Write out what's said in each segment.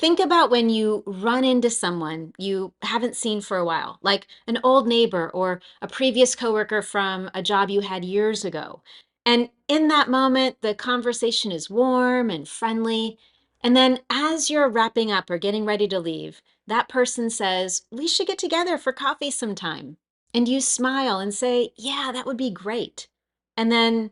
Think about when you run into someone you haven't seen for a while, like an old neighbor or a previous coworker from a job you had years ago. And in that moment, the conversation is warm and friendly. And then as you're wrapping up or getting ready to leave, that person says, "We should get together for coffee sometime." And you smile and say, "Yeah, that would be great." And then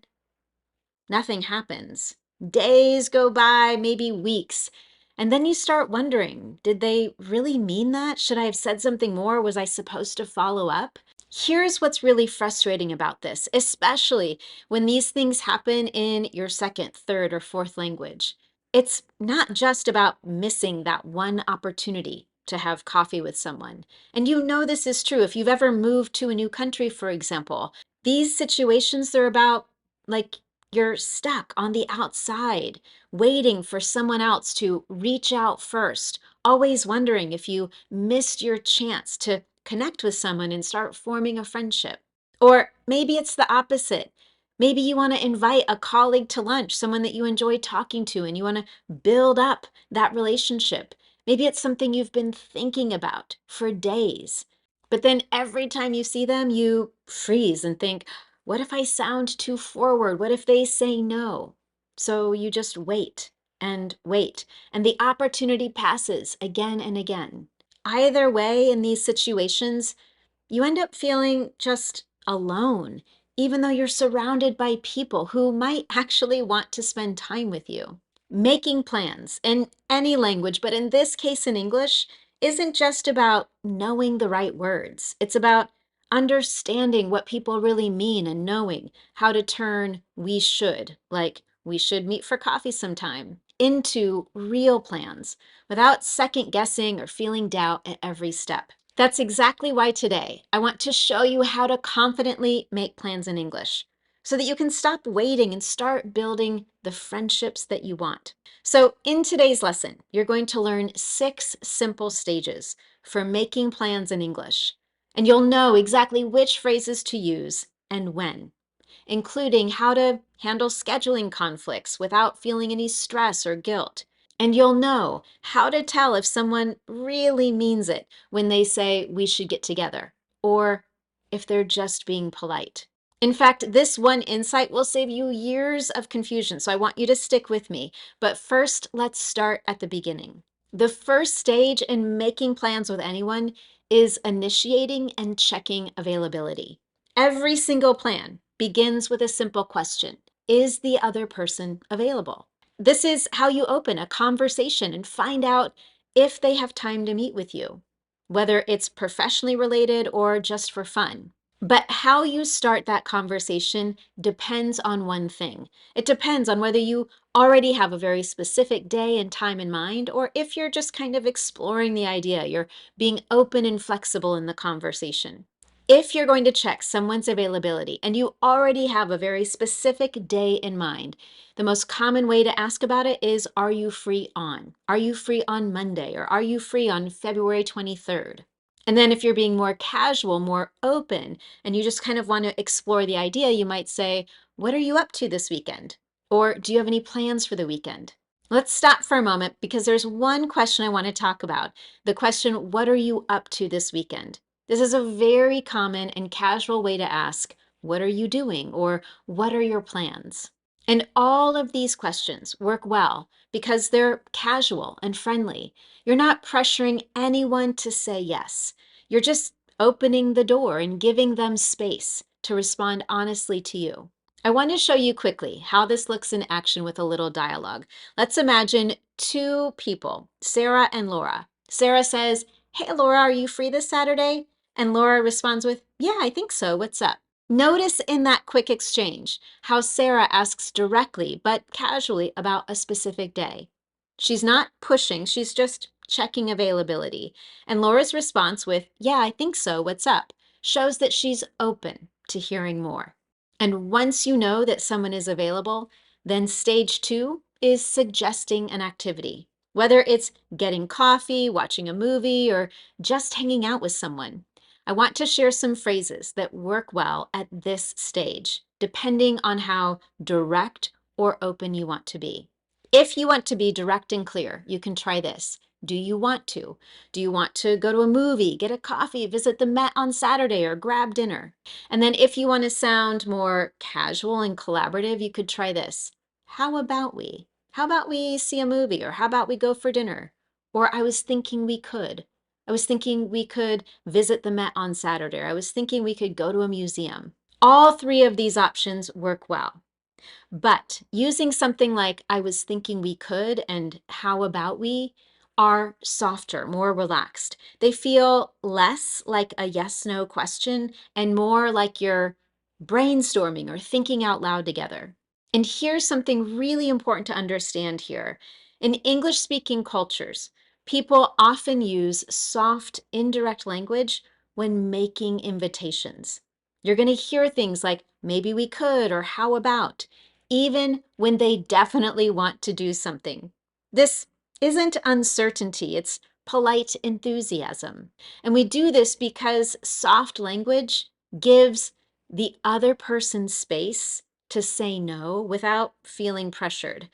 nothing happens. Days go by, maybe weeks. And then you start wondering, did they really mean that? Should I have said something more? Was I supposed to follow up? Here's what's really frustrating about this, especially when these things happen in your second, third, or fourth language. It's not just about missing that one opportunity to have coffee with someone. And you know this is true if you've ever moved to a new country, for example. These situations, they're about like you're stuck on the outside, waiting for someone else to reach out first, always wondering if you missed your chance to connect with someone and start forming a friendship. Or maybe it's the opposite. Maybe you want to invite a colleague to lunch, someone that you enjoy talking to, and you want to build up that relationship. Maybe it's something you've been thinking about for days. But then every time you see them, you freeze and think, what if I sound too forward? What if they say no? So you just wait and wait, and the opportunity passes again and again. Either way, in these situations, you end up feeling just alone, even though you're surrounded by people who might actually want to spend time with you. Making plans in any language, but in this case in English, isn't just about knowing the right words. It's about understanding what people really mean and knowing how to turn "we should," like "we should meet for coffee sometime," into real plans without second guessing or feeling doubt at every step. That's exactly why today I want to show you how to confidently make plans in English so that you can stop waiting and start building the friendships that you want. So, in today's lesson, you're going to learn 6 simple stages for making plans in English, and you'll know exactly which phrases to use and when, including how to handle scheduling conflicts without feeling any stress or guilt. And you'll know how to tell if someone really means it when they say "we should get together," or if they're just being polite. In fact, this one insight will save you years of confusion, so I want you to stick with me. But first, let's start at the beginning. The first stage in making plans with anyone is initiating and checking availability. Every single plan begins with a simple question: is the other person available? This is how you open a conversation and find out if they have time to meet with you, whether it's professionally related or just for fun. But how you start that conversation depends on one thing. It depends on whether you already have a very specific day and time in mind, or if you're just kind of exploring the idea, you're being open and flexible in the conversation. If you're going to check someone's availability and you already have a very specific day in mind, the most common way to ask about it is, are you free on? Are you free on Monday? Or are you free on February 23rd? And then if you're being more casual, more open, and you just kind of want to explore the idea, you might say, what are you up to this weekend? Or do you have any plans for the weekend? Let's stop for a moment because there's one question I want to talk about. The question, what are you up to this weekend? This is a very common and casual way to ask, what are you doing? Or what are your plans? And all of these questions work well because they're casual and friendly. You're not pressuring anyone to say yes. You're just opening the door and giving them space to respond honestly to you. I want to show you quickly how this looks in action with a little dialogue. Let's imagine two people, Sarah and Laura. Sarah says, "Hey, Laura, are you free this Saturday?" And Laura responds with, "Yeah, I think so. What's up?" Notice in that quick exchange how Sarah asks directly but casually about a specific day. She's not pushing, she's just checking availability. And Laura's response with, "Yeah, I think so. What's up?" shows that she's open to hearing more. And once you know that someone is available, then stage 2 is suggesting an activity. Whether it's getting coffee, watching a movie, or just hanging out with someone. I want to share some phrases that work well at this stage, depending on how direct or open you want to be. If you want to be direct and clear, you can try this. Do you want to? Do you want to go to a movie, get a coffee, visit the Met on Saturday, or grab dinner? And then if you want to sound more casual and collaborative, you could try this. How about we? How about we see a movie? Or how about we go for dinner? Or I was thinking we could. I was thinking we could visit the Met on Saturday. Or I was thinking we could go to a museum. All three of these options work well. But using something like I was thinking we could and how about we are softer, more relaxed. They feel less like a yes no question and more like you're brainstorming or thinking out loud together. And here's something really important to understand here. In English speaking cultures, people often use soft, indirect language when making invitations. You're going to hear things like maybe we could or how about, even when they definitely want to do something. This isn't uncertainty, it's polite enthusiasm. And we do this because soft language gives the other person space to say no without feeling pressured.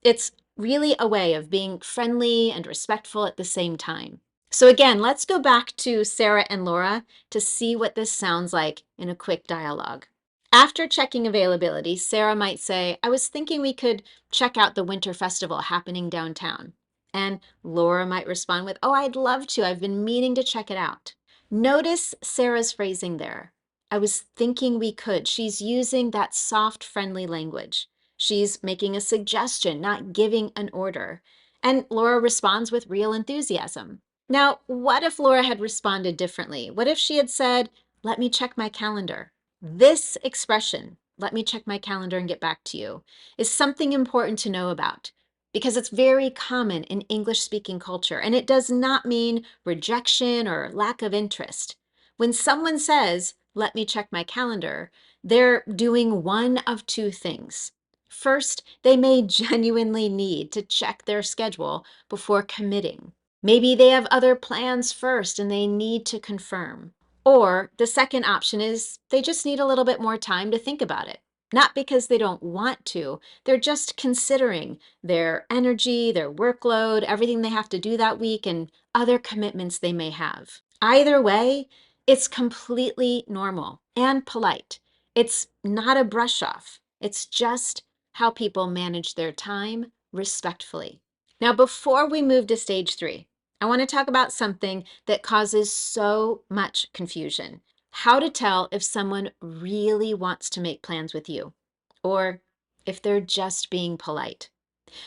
It's really a way of being friendly and respectful at the same time. So again, let's go back to Sarah and Laura to see what this sounds like in a quick dialogue. After checking availability, Sarah might say, I was thinking we could check out the winter festival happening downtown. And Laura might respond with, oh, I'd love to. I've been meaning to check it out. Notice Sarah's phrasing there. I was thinking we could. She's using that soft, friendly language. She's making a suggestion, not giving an order. And Laura responds with real enthusiasm. Now, what if Laura had responded differently? What if she had said, let me check my calendar? This expression, let me check my calendar and get back to you, is something important to know about because it's very common in English-speaking culture, and it does not mean rejection or lack of interest. When someone says, let me check my calendar, they're doing one of two things. First, they may genuinely need to check their schedule before committing. Maybe they have other plans first and they need to confirm. Or the second option is they just need a little bit more time to think about it. Not because they don't want to, they're just considering their energy, their workload, everything they have to do that week, and other commitments they may have. Either way, it's completely normal and polite. It's not a brush off. It's just how people manage their time respectfully. Now, before we move to stage 3, I want to talk about something that causes so much confusion. How to tell if someone really wants to make plans with you or if they're just being polite.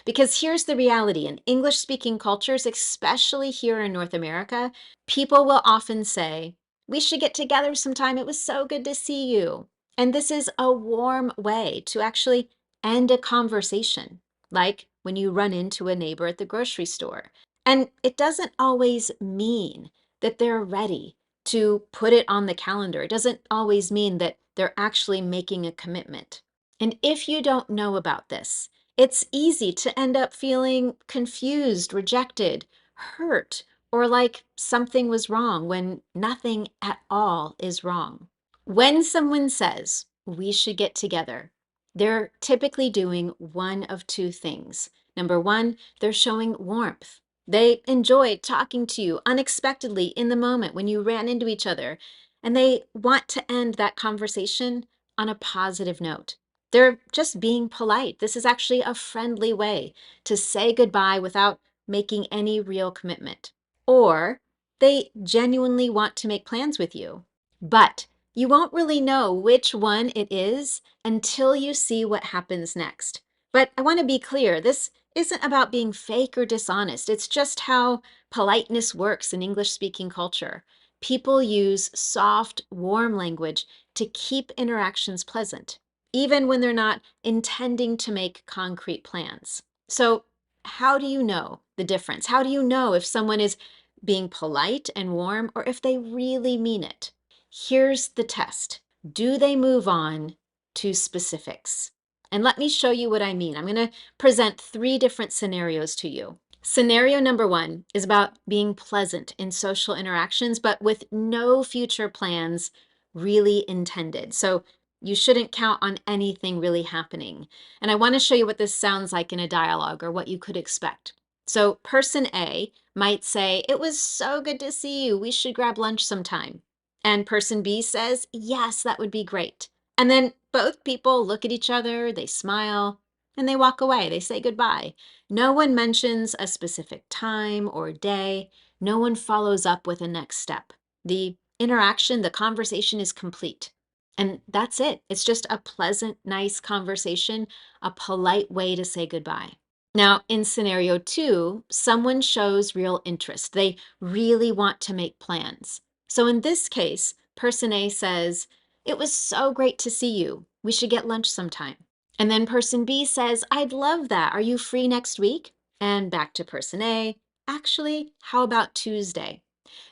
Because here's the reality. In English-speaking cultures, especially here in North America, people will often say, we should get together sometime. It was so good to see you. And this is a warm way to actually end a conversation, like when you run into a neighbor at the grocery store. And it doesn't always mean that they're ready to put it on the calendar. It doesn't always mean that they're actually making a commitment. And if you don't know about this, it's easy to end up feeling confused, rejected, hurt, or like something was wrong when nothing at all is wrong. When someone says, we should get together, they're typically doing one of two things. Number one, they're showing warmth. They enjoyed talking to you unexpectedly in the moment when you ran into each other, and they want to end that conversation on a positive note. They're just being polite. This is actually a friendly way to say goodbye without making any real commitment. Or they genuinely want to make plans with you. But you won't really know which one it is until you see what happens next. But I want to be clear, this isn't about being fake or dishonest. It's just how politeness works in English-speaking culture. People use soft, warm language to keep interactions pleasant, even when they're not intending to make concrete plans. So how do you know the difference? How do you know if someone is being polite and warm or if they really mean it? Here's the test. Do they move on to specifics? And let me show you what I mean. I'm going to present 3 different scenarios to you. Scenario number 1 is about being pleasant in social interactions, but with no future plans really intended. So you shouldn't count on anything really happening. And I want to show you what this sounds like in a dialogue or what you could expect. So person A might say, "It was so good to see you. We should grab lunch sometime." And person B says, "Yes, that would be great." And then both people look at each other, they smile, and they walk away. They say goodbye. No one mentions a specific time or day. No one follows up with a next step. The interaction, the conversation is complete. And that's it. It's just a pleasant, nice conversation, a polite way to say goodbye. Now, in scenario two, someone shows real interest. They really want to make plans. So in this case, person A says, "It was so great to see you. We should get lunch sometime." And then person B says, "I'd love that. Are you free next week?" And back to person A, "Actually, how about Tuesday?"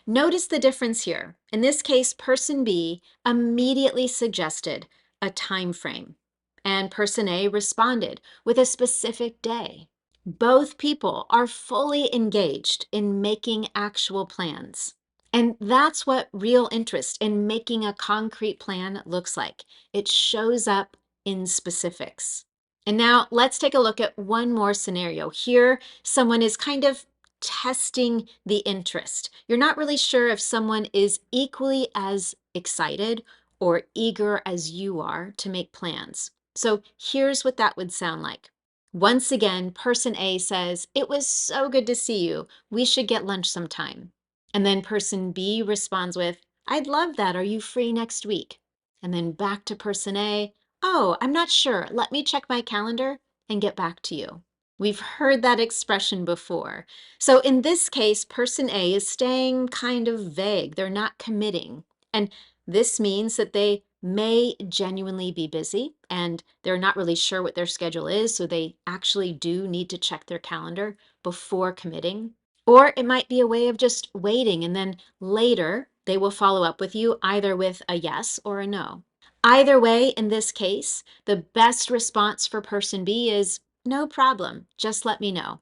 Notice the difference here. In this case, person B immediately suggested a time frame, and person A responded with a specific day. Both people are fully engaged in making actual plans. And that's what real interest in making a concrete plan looks like. It shows up in specifics. And now let's take a look at one more scenario. Here, someone is kind of testing the interest. You're not really sure if someone is equally as excited or eager as you are to make plans. So here's what that would sound like. Once again, person A says, "It was so good to see you. We should get lunch sometime." And then person B responds with, "I'd love that. Are you free next week?" And then back to person A, "Oh, I'm not sure. Let me check my calendar and get back to you." We've heard that expression before. So in this case, person A is staying kind of vague. They're not committing. And this means that they may genuinely be busy and they're not really sure what their schedule is. So they actually do need to check their calendar before committing. Or it might be a way of just waiting and then later they will follow up with you either with a yes or a no. Either way, in this case, the best response for person B is, "No problem, just let me know,"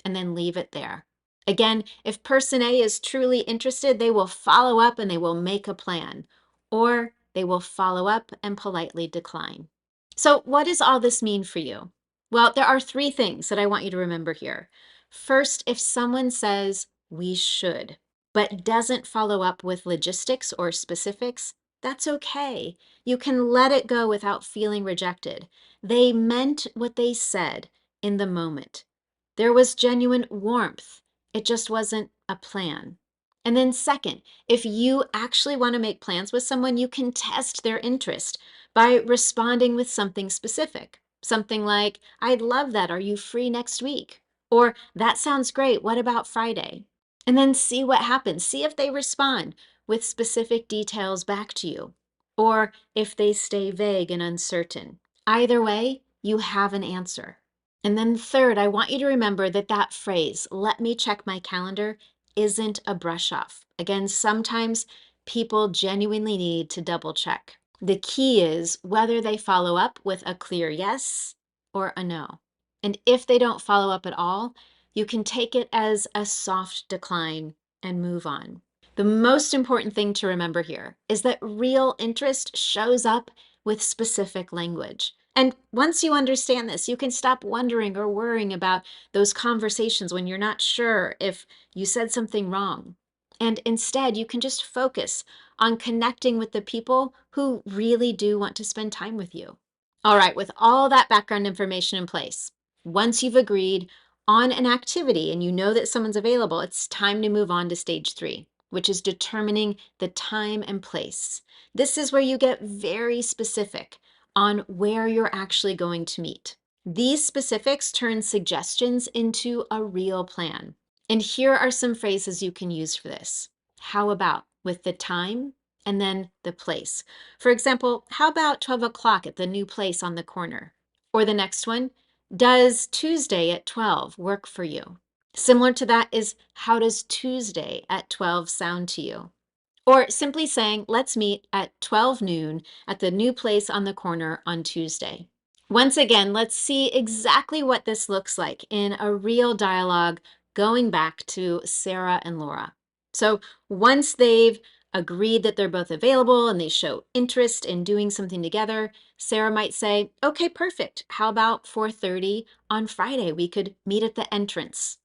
and then leave it there. Again, if person A is truly interested, they will follow up and they will make a plan, or they will follow up and politely decline. So what does all this mean for you? Well, there are three things that I want you to remember here. First, if someone says, "We should," but doesn't follow up with logistics or specifics, that's okay. You can let it go without feeling rejected. They meant what they said in the moment. There was genuine warmth. It just wasn't a plan. And then second, if you actually want to make plans with someone, you can test their interest by responding with something specific. Something like, "I'd love that. Are you free next week?" Or, "That sounds great. What about Friday?" And then see what happens. See if they respond with specific details back to you, or if they stay vague and uncertain. Either way, you have an answer. And then third, I want you to remember that that phrase, "let me check my calendar," isn't a brush off. Again, sometimes people genuinely need to double check. The key is whether they follow up with a clear yes or a no. And if they don't follow up at all, you can take it as a soft decline and move on. The most important thing to remember here is that real interest shows up with specific language. And once you understand this, you can stop wondering or worrying about those conversations when you're not sure if you said something wrong. And instead, you can just focus on connecting with the people who really do want to spend time with you. All right, with all that background information in place, once you've agreed on an activity and you know that someone's available, it's time to move on to stage three, which is determining the time and place. This is where you get very specific on where you're actually going to meet. These specifics turn suggestions into a real plan. And here are some phrases you can use for this. How about with the time and then the place? For example, how about 12 o'clock at the new place on the corner? Or the next one, does Tuesday at 12 work for you? Similar to that is, how does Tuesday at 12 sound to you? Or simply saying, "Let's meet at 12 noon at the new place on the corner on Tuesday." Once again, let's see exactly what this looks like in a real dialogue going back to Sarah and Laura. So once they've agreed that they're both available and they show interest in doing something together, Sarah might say, "Okay, perfect. How about 4:30 on Friday? We could meet at the entrance."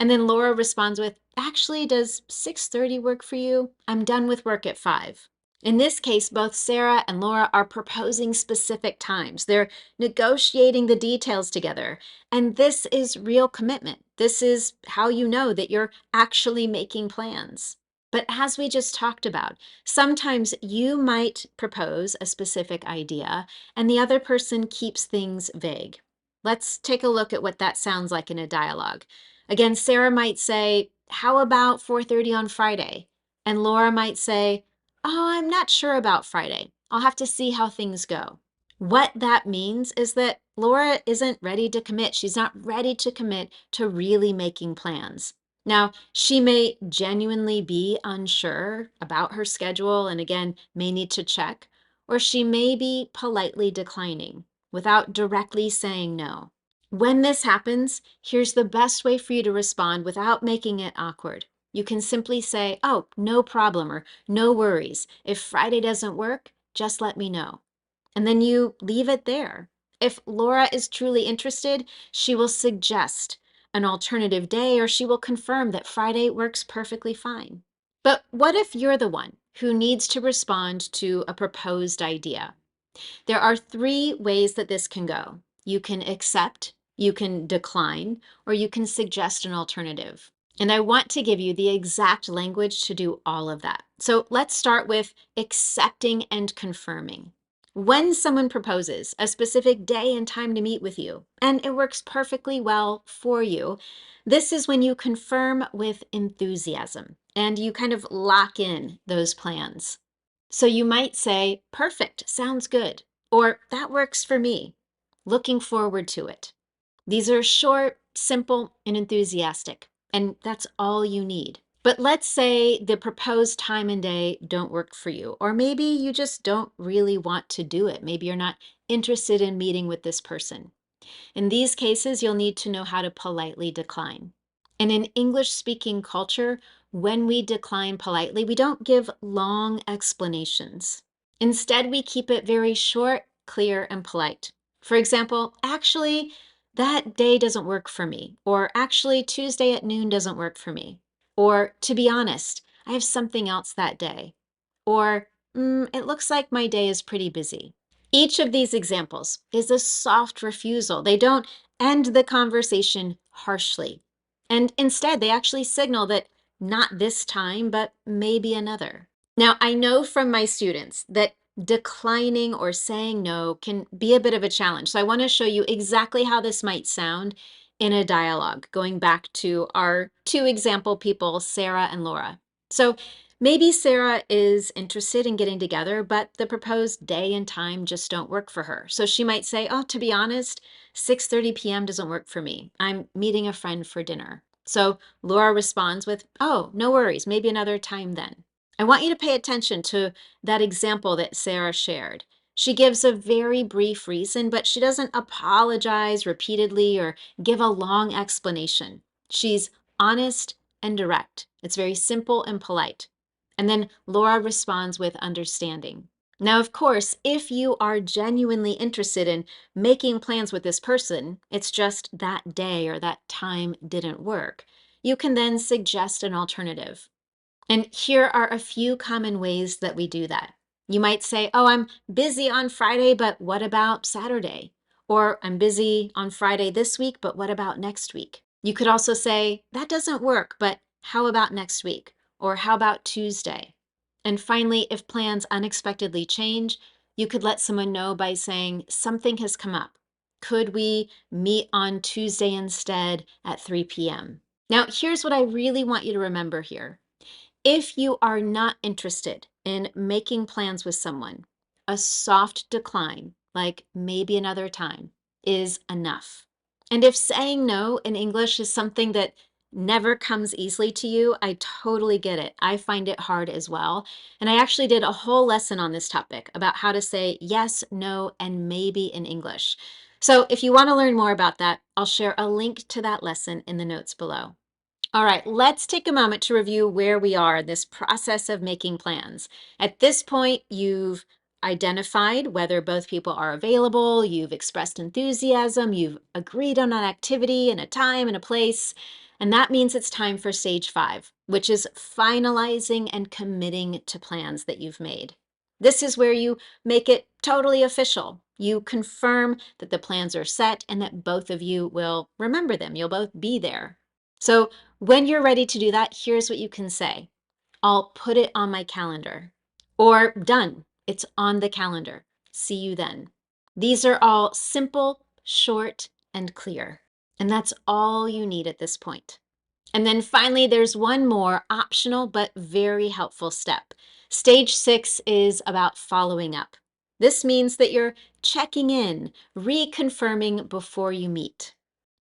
And then Laura responds with, actually, does 6:30 work for you? I'm done with work at 5. In this case, both Sarah and Laura are proposing specific times. They're negotiating the details together. And this is real commitment. This is how you know that you're actually making plans. But as we just talked about, sometimes you might propose a specific idea and the other person keeps things vague. Let's take a look at what that sounds like in a dialogue. Again, Sarah might say, how about 4:30 on Friday? And Laura might say, oh, I'm not sure about Friday. I'll have to see how things go. What that means is that Laura isn't ready to commit. She's not ready to commit to really making plans. Now, she may genuinely be unsure about her schedule and again, may need to check, or she may be politely declining without directly saying no. When this happens, here's the best way for you to respond without making it awkward. You can simply say, oh, no problem, or no worries. If Friday doesn't work, just let me know. And then you leave it there. If Laura is truly interested, she will suggest an alternative day or she will confirm that Friday works perfectly fine. But what if you're the one who needs to respond to a proposed idea? There are 3 ways that this can go. You can accept, you can decline, or you can suggest an alternative. And I want to give you the exact language to do all of that. So let's start with accepting and confirming. When someone proposes a specific day and time to meet with you, and it works perfectly well for you, this is when you confirm with enthusiasm and you kind of lock in those plans. So you might say, perfect, sounds good, or that works for me. Looking forward to it. These are short, simple, and enthusiastic, and that's all you need. But let's say the proposed time and day don't work for you, or maybe you just don't really want to do it. Maybe you're not interested in meeting with this person. In these cases, you'll need to know how to politely decline. In an English-speaking culture, when we decline politely, we don't give long explanations. Instead, we keep it very short, clear, and polite. For example, actually, that day doesn't work for me. Or actually, Tuesday at noon doesn't work for me. Or to be honest, I have something else that day. Or it looks like my day is pretty busy. Each of these examples is a soft refusal. They don't end the conversation harshly. And instead, they actually signal that not this time, but maybe another. Now, I know from my students that declining or saying no can be a bit of a challenge. So I want to show you exactly how this might sound in a dialogue, going back to our 2 example people, Sarah and Laura. So maybe Sarah is interested in getting together, but the proposed day and time just don't work for her. So she might say, oh, to be honest, 6:30 p.m. doesn't work for me. I'm meeting a friend for dinner. So Laura responds with, oh, no worries, maybe another time then. I want you to pay attention to that example that Sarah shared. She gives a very brief reason, but she doesn't apologize repeatedly or give a long explanation. She's honest and direct. It's very simple and polite. And then Laura responds with understanding. Now, of course, if you are genuinely interested in making plans with this person, it's just that day or that time didn't work. You can then suggest an alternative. And here are a few common ways that we do that. You might say, oh, I'm busy on Friday, but what about Saturday? Or I'm busy on Friday this week, but what about next week? You could also say, that doesn't work, but how about next week? Or how about Tuesday? And finally, if plans unexpectedly change, you could let someone know by saying, something has come up. Could we meet on Tuesday instead at 3 p.m.? Now, here's what I really want you to remember here. If you are not interested in making plans with someone, a soft decline, like maybe another time, is enough. And if saying no in English is something that never comes easily to you, I totally get it. I find it hard as well. And I actually did a whole lesson on this topic about how to say yes, no, and maybe in English. So if you want to learn more about that, I'll share a link to that lesson in the notes below. All right, let's take a moment to review where we are in this process of making plans. At this point, you've identified whether both people are available, you've expressed enthusiasm, you've agreed on an activity and a time and a place, And that means it's time for stage 5, which is finalizing and committing to plans that you've made. This is where you make it totally official. You confirm that the plans are set and that both of you will remember them. You'll both be there. So when you're ready to do that, here's what you can say. I'll put it on my calendar. Or done, it's on the calendar. See you then. These are all simple, short, and clear. And that's all you need at this point. And then finally, there's one more optional but very helpful step. Stage 6 is about following up. This means that you're checking in, reconfirming before you meet.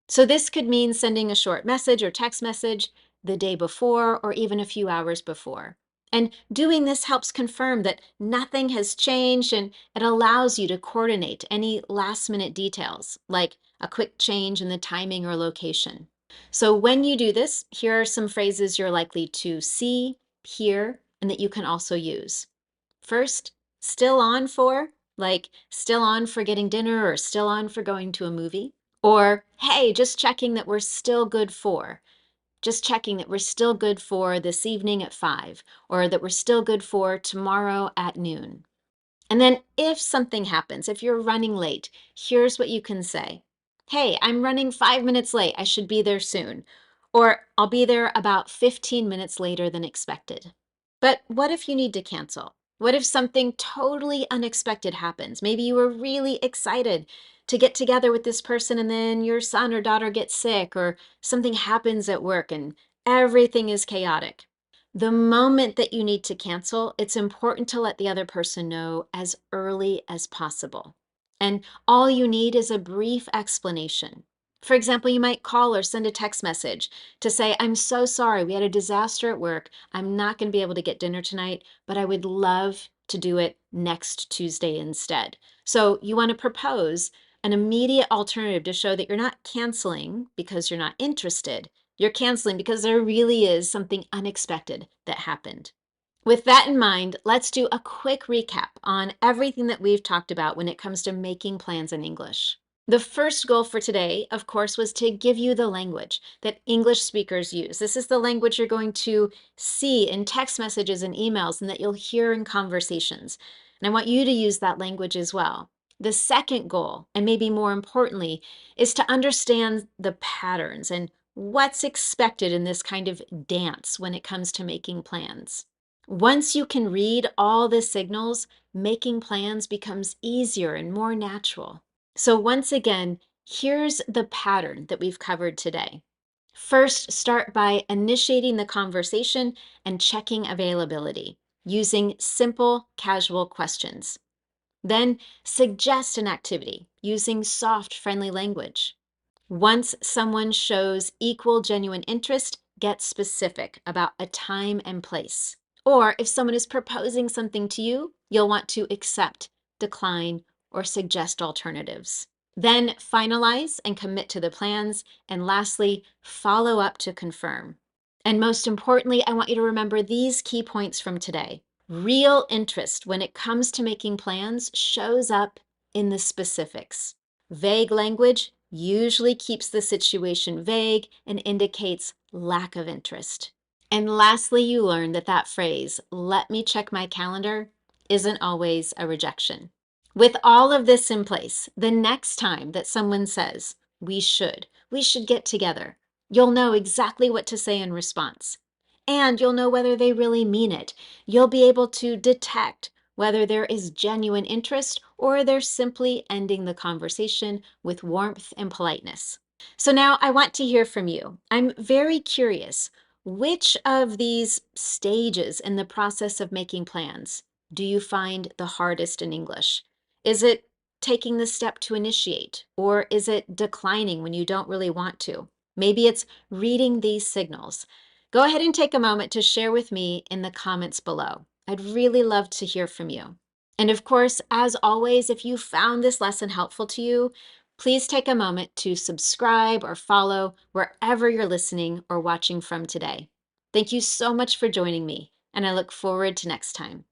So this could mean sending a short message or text message the day before or even a few hours before. And doing this helps confirm that nothing has changed, and it allows you to coordinate any last minute details, like a quick change in the timing or location. So when you do this, here are some phrases you're likely to see, hear, and that you can also use. First, still on for, like still on for getting dinner or still on for going to a movie. Or, hey, just checking that we're still good for. Just checking that we're still good for this evening at 5, or that we're still good for tomorrow at noon. And then if something happens, if you're running late, here's what you can say. Hey, I'm running 5 minutes late. I should be there soon. Or I'll be there about 15 minutes later than expected. But what if you need to cancel? What if something totally unexpected happens? Maybe you were really excited to get together with this person and then your son or daughter gets sick or something happens at work and everything is chaotic. The moment that you need to cancel, it's important to let the other person know as early as possible. And all you need is a brief explanation. For example, you might call or send a text message to say, I'm so sorry, we had a disaster at work. I'm not going to be able to get dinner tonight, but I would love to do it next Tuesday instead. So you want to propose an immediate alternative to show that you're not canceling because you're not interested. You're canceling because there really is something unexpected that happened. With that in mind, let's do a quick recap on everything that we've talked about when it comes to making plans in English. The first goal for today, of course, was to give you the language that English speakers use. This is the language you're going to see in text messages and emails and that you'll hear in conversations. And I want you to use that language as well. The second goal, and maybe more importantly, is to understand the patterns and what's expected in this kind of dance when it comes to making plans. Once you can read all the signals, making plans becomes easier and more natural. So once again, here's the pattern that we've covered today. First, start by initiating the conversation and checking availability using simple, casual questions. Then suggest an activity using soft, friendly language. Once someone shows equal, genuine interest, get specific about a time and place. Or if someone is proposing something to you, you'll want to accept, decline, or suggest alternatives. Then finalize and commit to the plans. And lastly, follow up to confirm. And most importantly, I want you to remember these key points from today. Real interest when it comes to making plans shows up in the specifics. Vague language usually keeps the situation vague and indicates lack of interest. And lastly, you learn that that phrase, let me check my calendar, isn't always a rejection. With all of this in place, the next time that someone says, we should get together, you'll know exactly what to say in response. And you'll know whether they really mean it. You'll be able to detect whether there is genuine interest or they're simply ending the conversation with warmth and politeness. So now I want to hear from you. I'm very curious. Which of these stages in the process of making plans do you find the hardest in English? Is it taking the step to initiate, or is it declining when you don't really want to? Maybe it's reading these signals. Go ahead and take a moment to share with me in the comments below. I'd really love to hear from you. And of course, as always, if you found this lesson helpful to you, please take a moment to subscribe or follow wherever you're listening or watching from today. Thank you so much for joining me, and I look forward to next time.